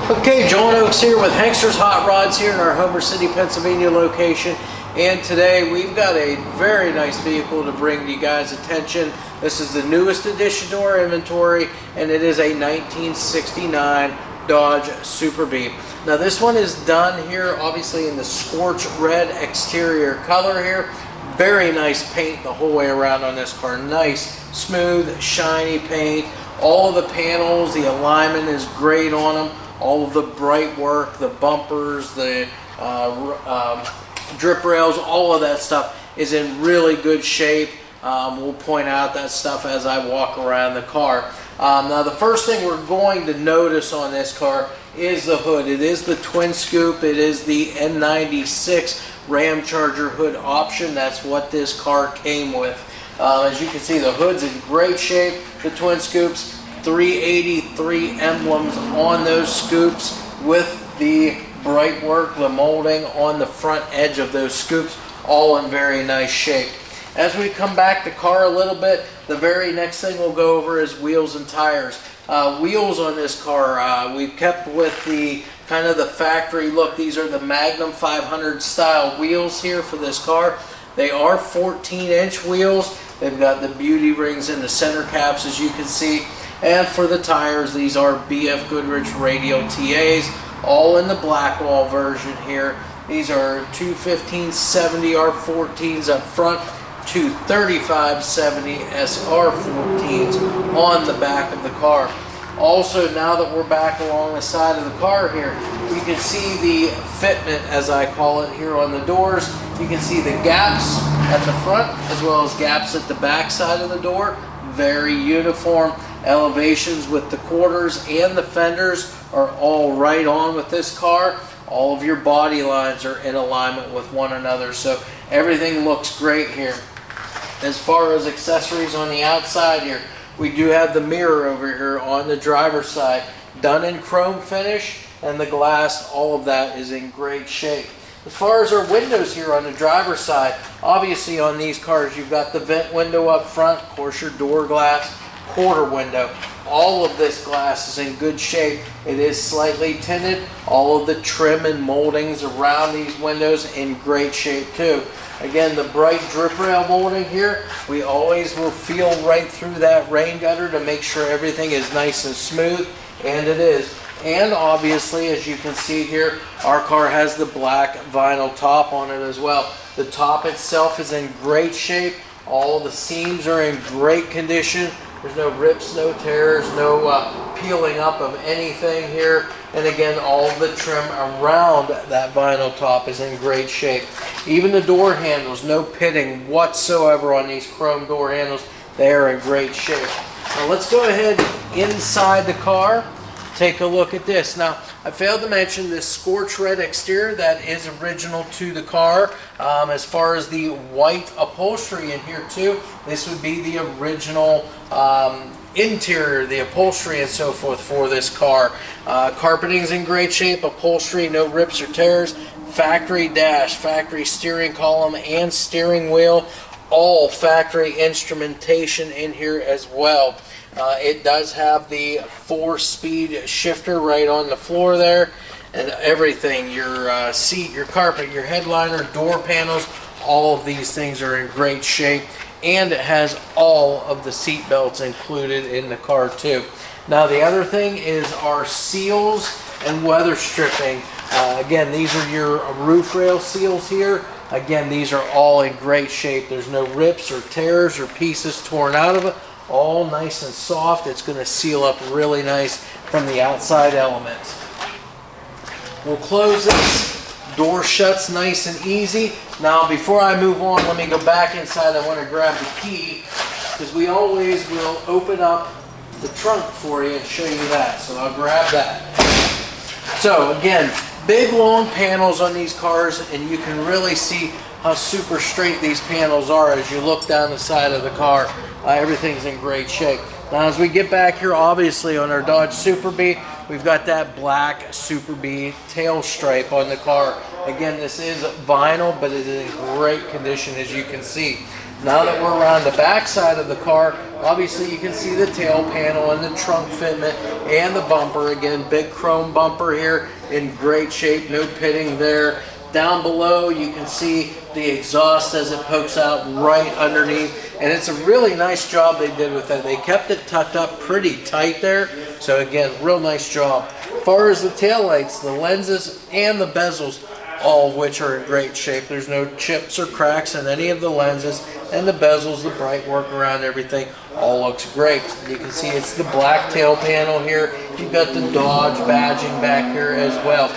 Okay, John Oaks here with Hankster's Hot Rods here in our Homer City, Pennsylvania location. And today we've got a very nice vehicle to bring to you guys' attention. This is the newest addition to our inventory, and it is a 1969 Dodge Super Bee. Now this one is done here obviously in the Scorch red exterior color here. Very nice paint the whole way around on this car. Nice, smooth, shiny paint. All of the panels, the alignment is great on them. All of the bright work, the bumpers, the drip rails, all of that stuff is in really good shape. We'll point out that stuff as I walk around the car. Now the first thing we're going to notice on this car is the hood. It is the twin scoop. It is the N96 Ram Charger hood option. That's what this car came with. As you can see, the hood's in great shape. The twin scoops, 383 emblems on those scoops with the bright work, the molding on the front edge of those scoops, all in very nice shape. As we come back the car a little bit, the very next thing we'll go over is wheels and tires. Wheels on this car, we've kept with the kind of the factory look. These are the Magnum 500 style wheels here for this car. They are 14-inch wheels. They've got the beauty rings in the center caps, as you can see. And for the tires, these are BF Goodrich radial TAs, all in the Blackwall version here. These are 215/70 R14s up front, 235/70 SR14s on the back of the car. Also, now that we're back along the side of the car here, you can see the fitment, as I call it, here on the doors. You can see the gaps at the front as well as gaps at the back side of the door. Very uniform. Elevations with the quarters and the fenders are all right on with this car. All of your body lines are in alignment with one another, so everything looks great here. As far as accessories on the outside here, we do have the mirror over here on the driver's side, done in chrome finish, and the glass, all of that is in great shape. As far as our windows here on the driver's side, obviously on these cars you've got the vent window up front, of course your door glass, quarter window. All of this glass is in good shape. It is slightly tinted. All of the trim and moldings around these windows in great shape too. Again, the bright drip rail molding here, we always will feel right through that rain gutter to make sure everything is nice and smooth, and it is. And obviously, as you can see here, our car has the black vinyl top on it as well. The top itself is in great shape. All the seams are in great condition. There's no rips, no tears, no peeling up of anything here. And again, all the trim around that vinyl top is in great shape. Even the door handles, no pitting whatsoever on these chrome door handles. They are in great shape. Now let's go ahead inside the car. Take a look at this. Now, I failed to mention this Scorch red exterior that is original to the car. As far as the white upholstery in here too, this would be the original interior, the upholstery and so forth for this car. Carpeting's in great shape, upholstery, no rips or tears, factory dash, factory steering column and steering wheel, all factory instrumentation in here as well. It does have the 4-speed shifter right on the floor there, and everything, your seat, your carpet, your headliner, door panels, all of these things are in great shape, and it has all of the seat belts included in the car too. Now the other thing is our seals and weather stripping. Again, these are your roof rail seals here. Again, these are all in great shape. There's no rips or tears or pieces torn out of it. All nice and soft. It's going to seal up really nice from the outside elements. We'll close this. Door shuts nice and easy. Now before I move on, let me go back inside. I want to grab the key because we always will open up the trunk for you and show you that. So I'll grab that. So again, big long panels on these cars, and you can really see how super straight these panels are as you look down the side of the car. Everything's in great shape. Now as we get back here, obviously on our Dodge Super Bee, we've got that black Super Bee tail stripe on the car. Again, this is vinyl, but it is in great condition, as you can see. Now that we're around the back side of the car, obviously you can see the tail panel and the trunk fitment and the bumper. Again, big chrome bumper here in great shape, no pitting there. Down below you can see the exhaust as it pokes out right underneath, and it's a really nice job they did with that. They kept it tucked up pretty tight there, so again, real nice job. As far as the taillights, the lenses and the bezels, all of which are in great shape. There's no chips or cracks in any of the lenses, and the bezels, the bright work around everything, all looks great. You can see it's the black tail panel here. You've got the Dodge badging back here as well.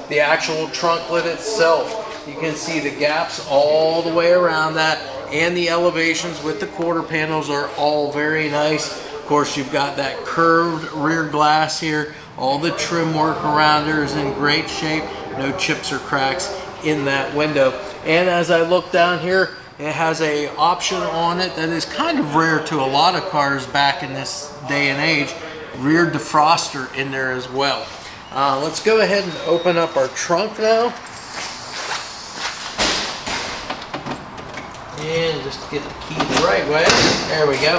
The actual trunk lid itself, you can see the gaps all the way around that, and the elevations with the quarter panels are all very nice. Of course, you've got that curved rear glass here. All the trim work around there is in great shape. No chips or cracks in that window. And as I look down here, it has a option on it that is kind of rare to a lot of cars back in this day and age. Rear defroster in there as well. Let's go ahead and open up our trunk now. And just get the key the right way. There we go.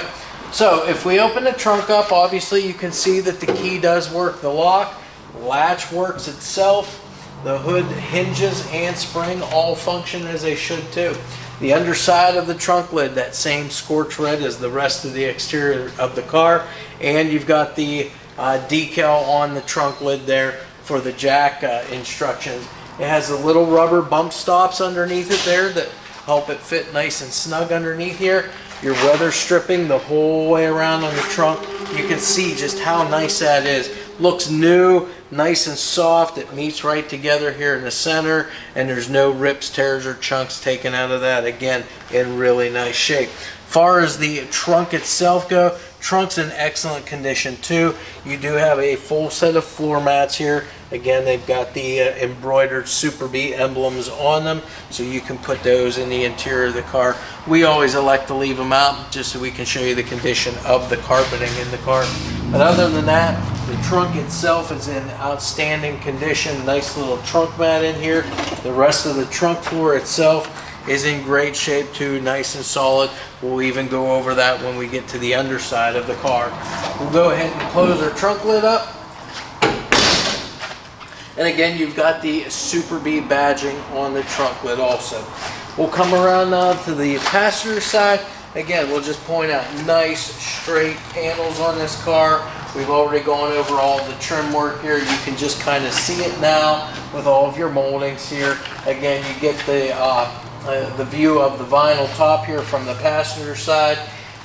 So if we open the trunk up, obviously you can see that the key does work the lock. Latch works itself. The hood hinges and spring all function as they should too. The underside of the trunk lid, that same Scorch red as the rest of the exterior of the car. And you've got the decal on the trunk lid there for the jack instructions. It has the little rubber bump stops underneath it there that help it fit nice and snug underneath here. Your weather stripping the whole way around on the trunk. You can see just how nice that is. Looks new, nice and soft. It meets right together here in the center, and there's no rips, tears, or chunks taken out of that. Again, in really nice shape. As far as the trunk itself go, trunk's in excellent condition too. You do have a full set of floor mats here. Again, they've got the embroidered Super B emblems on them, so you can put those in the interior of the car. We always elect to leave them out just so we can show you the condition of the carpeting in the car. But other than that, the trunk itself is in outstanding condition. Nice little trunk mat in here. The rest of the trunk floor itself is in great shape too, nice and solid. We'll even go over that when we get to the underside of the car. We'll go ahead and close our trunk lid up. And again, you've got the Super B badging on the trunk lid also. We'll come around now to the passenger side. Again, we'll just point out nice straight panels on this car. We've already gone over all the trim work here. You can just kind of see it now with all of your moldings here. Again, you get the view of the vinyl top here from the passenger side.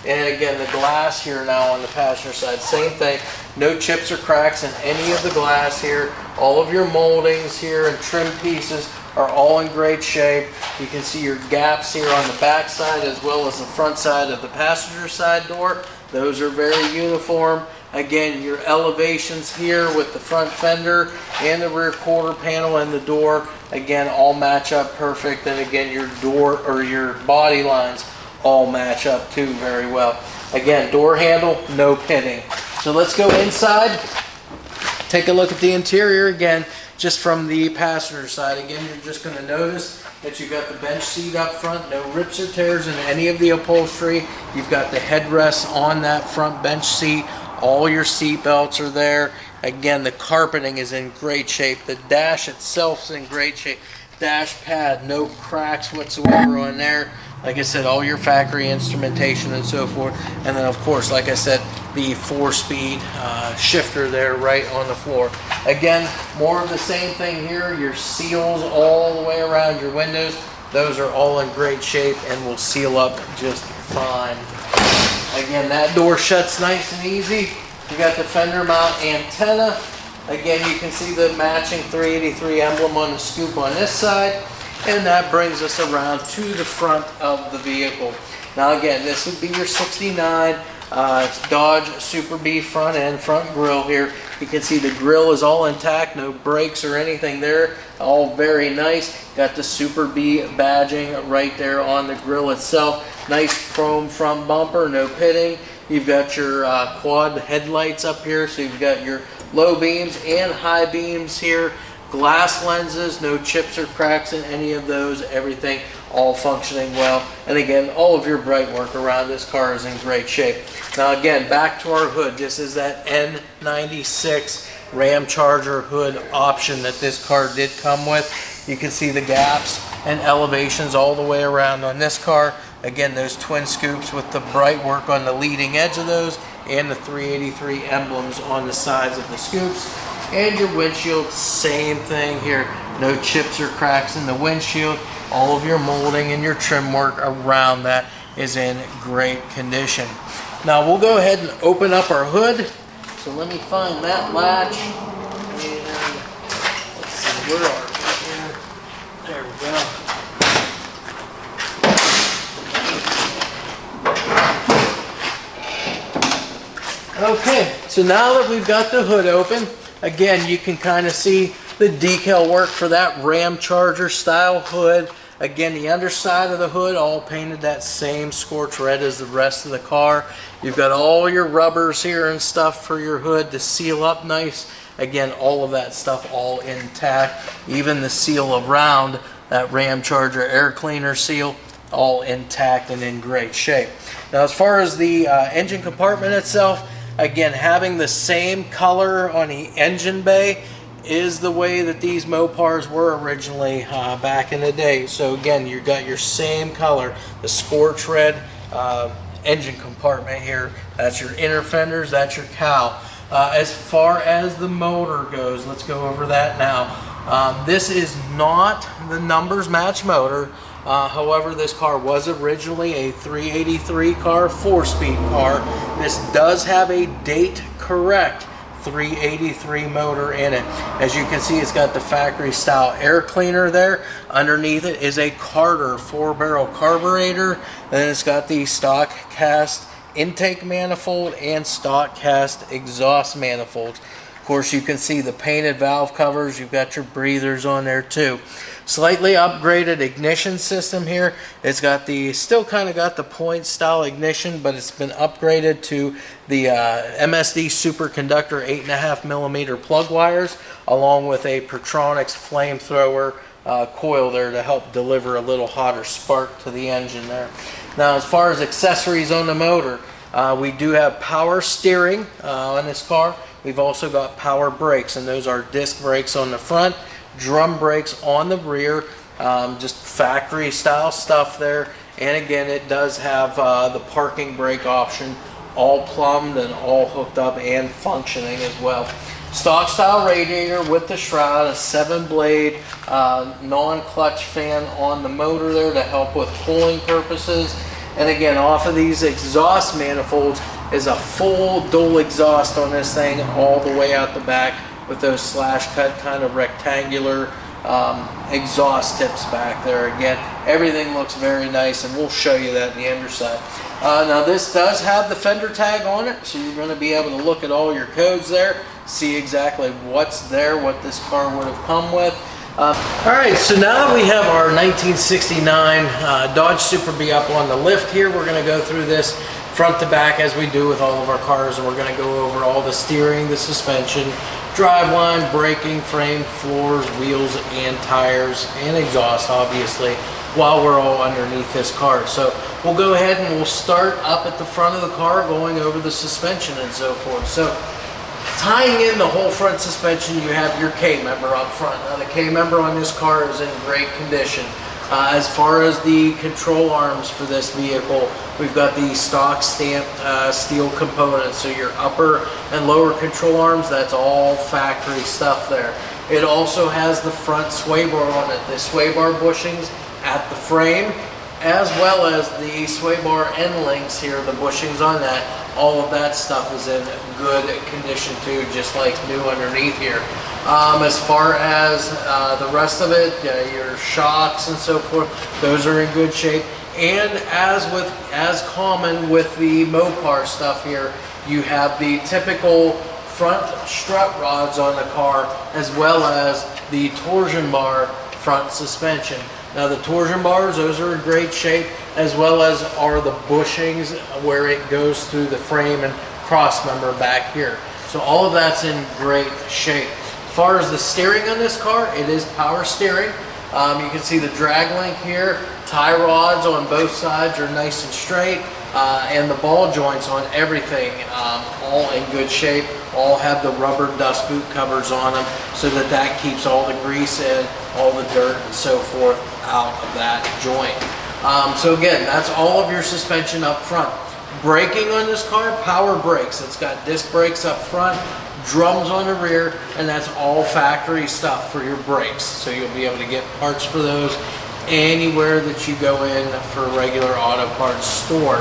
And again, the glass here now on the passenger side, same thing. No chips or cracks in any of the glass here. All of your moldings here and trim pieces are all in great shape. You can see your gaps here on the back side as well as the front side of the passenger side door. Those are very uniform. Again, your elevations here with the front fender and the rear quarter panel and the door, again, all match up perfect. And again, your door or your body lines all match up too very well. Again, door handle, no pitting. So let's go inside, take a look at the interior again, just from the passenger side. Again, you're just going to notice that you've got the bench seat up front, no rips or tears in any of the upholstery. You've got the headrests on that front bench seat. All your seat belts are there. Again, the carpeting is in great shape. The dash itself is in great shape. Dash pad, no cracks whatsoever on there. Like I said, all your factory instrumentation and so forth. And then, of course, like I said, the 4-speed shifter there right on the floor. Again, more of the same thing here. Your seals all the way around your windows. Those are all in great shape and will seal up just fine. Again, that door shuts nice and easy. You got the fender mount antenna. Again, you can see the matching 383 emblem on the scoop on this side. And that brings us around to the front of the vehicle. Now again, this would be your 69 Dodge Super B front end, front grille here. You can see the grille is all intact, no brakes or anything there. All very nice. Got the Super B badging right there on the grille itself. Nice chrome front bumper, no pitting. You've got your quad headlights up here, so you've got your low beams and high beams here. glass lenses, no chips or cracks in any of those, everything all functioning well. And again, all of your bright work around this car is in great shape. Now again, back to our hood. This is that N96 Ram Charger hood option that this car did come with. You can see the gaps and elevations all the way around on this car. Again, those twin scoops with the bright work on the leading edge of those, and the 383 emblems on the sides of the scoops. And your windshield, same thing here. No chips or cracks in the windshield. All of your molding and your trim work around that is in great condition. Now we'll go ahead and open up our hood. So let me find that latch. And let's see, where are we here? There we go. Okay, so now that we've got the hood open, again, you can kind of see the decal work for that Ram Charger style hood. Again, the underside of the hood all painted that same scorch red as the rest of the car. You've got all your rubbers here and stuff for your hood to seal up nice. Again, all of that stuff all intact. Even the seal around that Ram Charger air cleaner seal, all intact and in great shape. Now, as far as the engine compartment itself, again, having the same color on the engine bay is the way that these Mopars were originally back in the day. So again, you got your same color, the scorch red engine compartment here. That's your inner fenders, that's your cowl. As far as the motor goes, let's go over that now. This is not the numbers match motor. However, this car was originally a 383 car, 4-speed car. This does have a date correct 383 motor in it. As you can see, it's got the factory style air cleaner there. Underneath it is a Carter 4-barrel carburetor. Then it's got the stock cast intake manifold and stock cast exhaust manifolds. Of course, you can see the painted valve covers. You've got your breathers on there too. Slightly upgraded ignition system here. It's got the, still kind of got the point style ignition, but it's been upgraded to the MSD Superconductor 8.5mm plug wires, along with a Petronix Flamethrower coil there to help deliver a little hotter spark to the engine there. Now, as far as accessories on the motor, we do have power steering on this car. We've also got power brakes, and those are disc brakes on the front, drum brakes on the rear, just factory style stuff there. And again, it does have the parking brake option, all plumbed and all hooked up and functioning as well. Stock style radiator with the shroud, a 7-blade non-clutch fan on the motor there to help with cooling purposes. And again, off of these exhaust manifolds is a full dual exhaust on this thing all the way out the back, with those slash cut kind of rectangular exhaust tips back there. Again, everything looks very nice, and we'll show you that in the underside. Now, this does have the fender tag on it, so you're going to be able to look at all your codes there, see exactly what's there, what this car would have come with. Alright, so now that we have our 1969 Dodge Super Bee up on the lift here, we're going to go through this front to back as we do with all of our cars, and we're going to go over all the steering, the suspension, driveline, braking, frame, floors, wheels, and tires, and exhaust, obviously, while we're all underneath this car. So we'll go ahead and we'll start up at the front of the car, going over the suspension and so forth. So tying in the whole front suspension, you have your K-member up front. Now, the K-member on this car is in great condition. As far as the control arms for this vehicle, we've got the stock stamped steel components. So your upper and lower control arms, that's all factory stuff there. It also has the front sway bar on it. The sway bar bushings at the frame, as well as the sway bar end links here, the bushings on that. All of that stuff is in good condition too, just like new underneath here. As far as the rest of it, your shocks and so forth, those are in good shape. And as common with the Mopar stuff here, you have the typical front strut rods on the car, as well as the torsion bar front suspension. Now, the torsion bars, those are in great shape, as well as are the bushings where it goes through the frame and cross member back here. So all of that's in great shape. As As far as the steering on this car, it is power steering. You can see the drag link here. Tie rods on both sides are nice and straight, and the ball joints on everything all in good shape. All have the rubber dust boot covers on them, so that keeps all the grease in, all the dirt and so forth out of that joint. So again, that's all of your suspension up front. Braking on this car, power brakes. It's got disc brakes up front, drums on the rear, and that's all factory stuff for your brakes. So you'll be able to get parts for those anywhere that you go in for a regular auto parts store.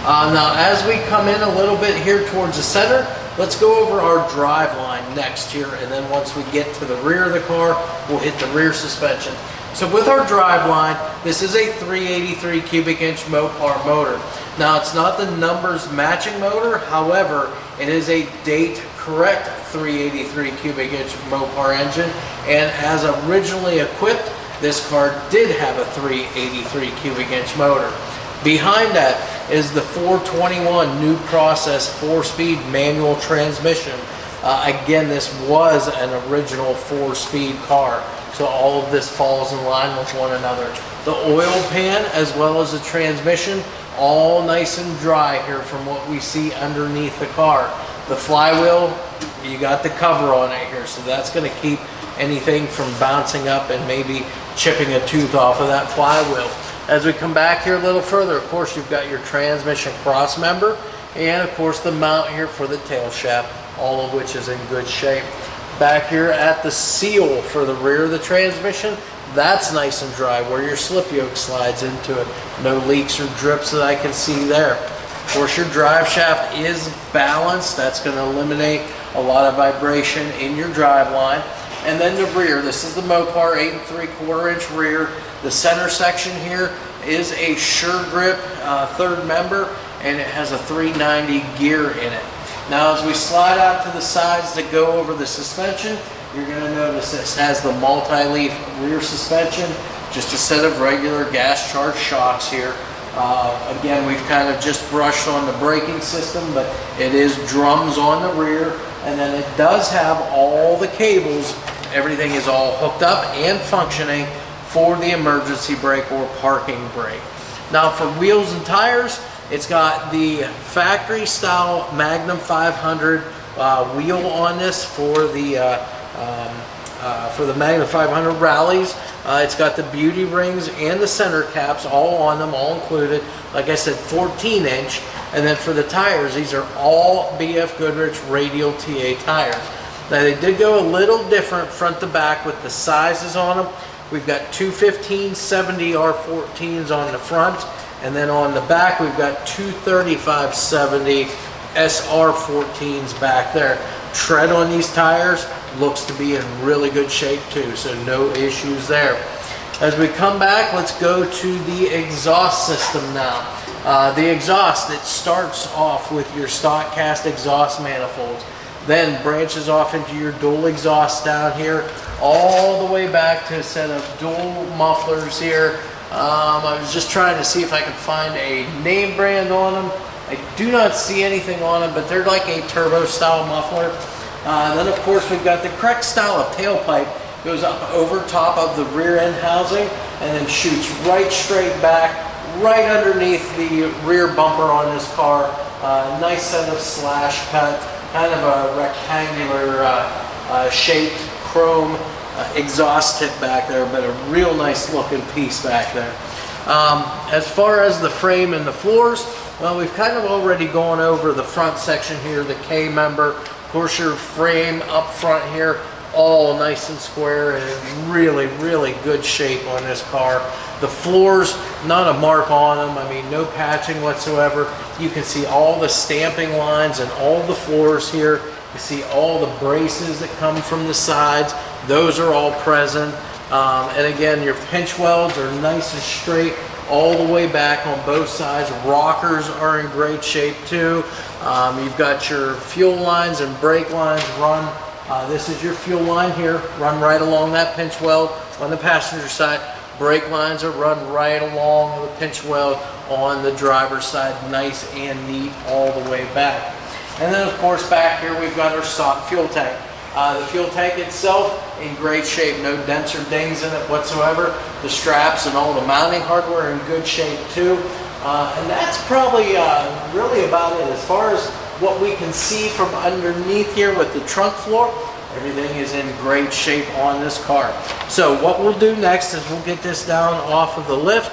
Now as we come in a little bit here towards the center, let's go over our drive line next here, and then once we get to the rear of the car, we'll hit the rear suspension. So with our drive line, this is a 383 cubic inch Mopar motor. Now it's not the numbers matching motor, however, it is a date correct 383 cubic inch Mopar engine, and as originally equipped, this car did have a 383 cubic inch motor. Behind that is the 421 new process 4-speed manual transmission. Again, this was an original 4-speed car, so all of this falls in line with one another. The oil pan as well as the transmission, all nice and dry here from what we see underneath the car. The flywheel, you got the cover on it here, so that's going to keep anything from bouncing up and maybe chipping a tooth off of that flywheel. As we come back here a little further, of course, you've got your transmission cross member, and of course the mount here for the tail shaft, all of which is in good shape. Back here at the seal for the rear of the transmission, that's nice and dry where your slip yoke slides into it. No leaks or drips that I can see there. Of course, your drive shaft is balanced. That's going to eliminate a lot of vibration in your drive line. And then the rear, this is the Mopar 8 3/4 inch rear. The center section here is a Sure Grip third member, and it has a 390 gear in it. Now as we slide out to the sides to go over the suspension, you're going to notice this has the multi-leaf rear suspension, just a set of regular gas charged shocks here. Again, we've kind of just brushed on the braking system, but it is drums on the rear, and then it does have all the cables. Everything is all hooked up and functioning for the emergency brake or parking brake. Now for wheels and tires, it's got the factory style Magnum 500 wheel on this for the Magnum 500 rallies. It's got the beauty rings and the center caps all on them, all included. Like I said, 14 inch. And then for the tires, these are all BF Goodrich radial TA tires. Now they did go a little different front to back with the sizes on them. We've got two 1570 R14s on the front, and then on the back we've got two 3570 SR14s back there. Tread on these tires looks to be in really good shape too, so no issues there. As we come back, let's go to the exhaust system now. The exhaust, it starts off with your stock cast exhaust manifolds, then branches off into your dual exhaust down here, all the way back to a set of dual mufflers here. I was just trying to see if I could find a name brand on them. I do not see anything on them, but they're like a turbo style muffler. Then of course we've got the correct style of tailpipe. Goes up over top of the rear end housing and then shoots right straight back, right underneath the rear bumper on this car. Nice set of slash cut, kind of a rectangular shaped chrome exhaust tip back there, but a real nice looking piece back there. As far as the frame and the floors, well, we've kind of already gone over the front section here, the K member. Of course, your frame up front here, all nice and square and in really, really good shape on this car. The floors, not a mark on them. I mean, no patching whatsoever. You can see all the stamping lines and all the floors here. You see all the braces that come from the sides. Those are all present. And again, your pinch welds are nice and straight all the way back on both sides. Rockers are in great shape too. You've got your fuel lines and brake lines run. This is your fuel line here, run right along that pinch weld on the passenger side. Brake lines are run right along the pinch weld on the driver's side, nice and neat all the way back. And then of course back here we've got our stock fuel tank. The fuel tank itself in great shape, no dents or dings in it whatsoever. The straps and all the mounting hardware in good shape too. And that's probably really about it as far as what we can see from underneath here with the trunk floor. Everything is in great shape on this car. So what we'll do next is we'll get this down off of the lift.